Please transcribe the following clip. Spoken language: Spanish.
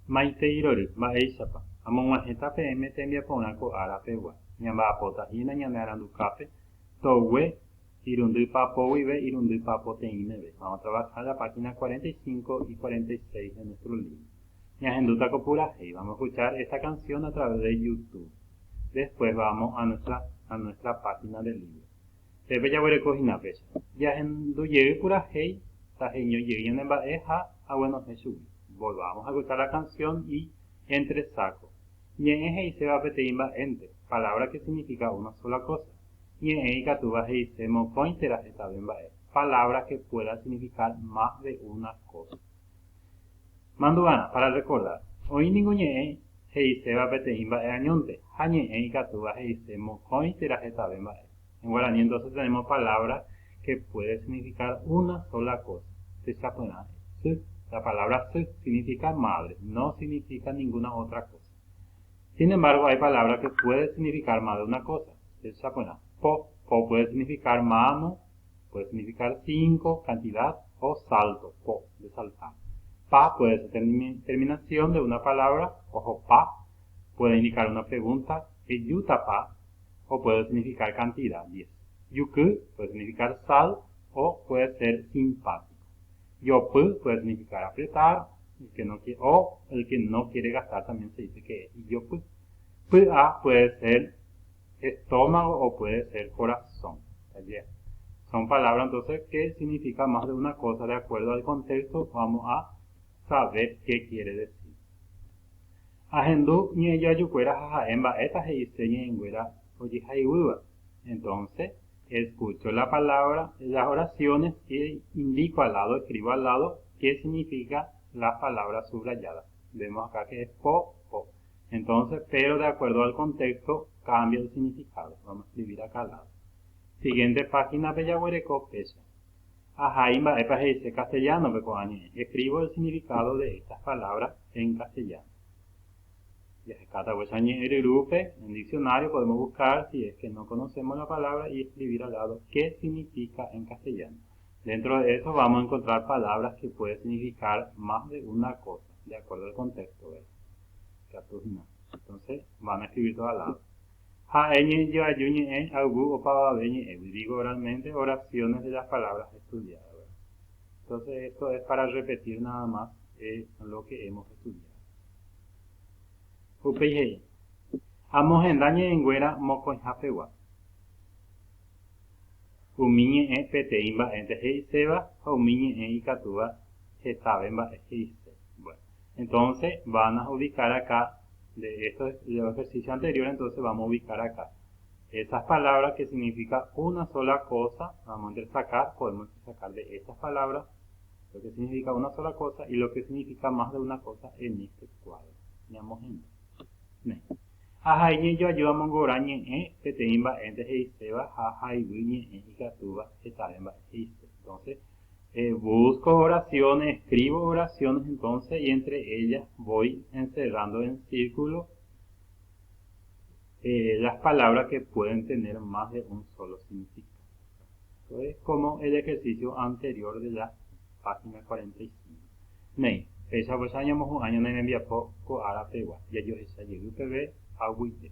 Maite irori, mba'éichapa. Amog̃uahẽta peẽme tembiaporã ko'árapegua. Ñamba'apóta hína ñane arandukápe, togue irundy papo guive, irundy papo teĩmeve. Vamos a trabajar la página 45 y 46 de nuestro libro. Ñahenduta ko purahéi. Vamos a escuchar esta canción a través de YouTube. Después vamos a nuestra página del libro. Pepe jaguerekohína péicha. Jahendujey purahéi, taheñojeýi ñane mba'e ha ag̃uenohẽ chugui. Volvamos a escuchar la canción y entre saco. Ñe'ẽ he'iséva peteĩ mba'énte, palabra que significa una sola cosa. Ñe'ẽ ikatúva he'ise mokõitera hetave mba'e, palabra que pueda significar más de una cosa. Mandu'ára, para recordar. Oĩniko ñe'ẽ he'iséva peteĩ mba'e añónte, ha ñe'ẽ ikatúva he'ise mokõitera hetave mba'e. En guaraní entonces tenemos palabra que puede significar una sola cosa. La palabra su significa madre, no significa ninguna otra cosa. Sin embargo, hay palabras que pueden significar más de una cosa. Po puede significar mano, puede significar 5, cantidad, o salto, po, de saltar. Pa puede ser terminación de una palabra, ojo, pa puede indicar una pregunta, yuta pa, o puede significar cantidad, 10. Yuku puede significar sal, o puede ser simpático. Yopu puede significar apretar, el que no quiere gastar también se dice que es yopu. Pa puede ser estómago o puede ser corazón. Son palabras entonces que significan más de una cosa. De acuerdo al contexto vamos a saber qué quiere decir. Ahendu ñeyayukuera jajaemba eta heise ñeñguera oyihaiguva. Entonces escucho la palabra, las oraciones y indico al lado, escribo al lado qué significa la palabra subrayada. Vemos acá que es po. Entonces, pero de acuerdo al contexto, cambia el significado. Vamos a escribir acá al lado. Siguiente página, Peyaguereco, Pecha. Ajaimba, epa dice castellano, escribo el significado de estas palabras en castellano. En diccionario podemos buscar, si es que no conocemos la palabra, y escribir al lado qué significa en castellano. Dentro de eso vamos a encontrar palabras que pueden significar más de una cosa, de acuerdo al contexto. Entonces van a escribir todo al lado. Digo oralmente oraciones de las palabras estudiadas. Entonces esto es para repetir nada más lo que hemos estudiado. Upeyhei. Amohendañe enguera mokoñhapegua. Umiñe peteĩ mba'énte he'iséva ha umiñe ikatúva hetave mba'e he'ise. Bueno, entonces van a ubicar acá, de estos ejercicios anteriores, entonces vamos a ubicar acá esas palabras que significan una sola cosa. Vamos a entresacar, podemos sacar de estas palabras lo que significa una sola cosa y lo que significa más de una cosa en este cuadro. Ajaiñe yo ayuda mongorañe peteĩ mba'énte he'iséva ha haiguiñe ikatúva hetave mba'e he'ise. Entonces busco oraciones, escribo oraciones entonces, y entre ellas voy encerrando en círculo las palabras que pueden tener más de un solo significado. Esto es como el ejercicio anterior de la página 45. Nei, esa pues añamos un año en envía poco a la pegua. Ya yo esa llegué a agüite.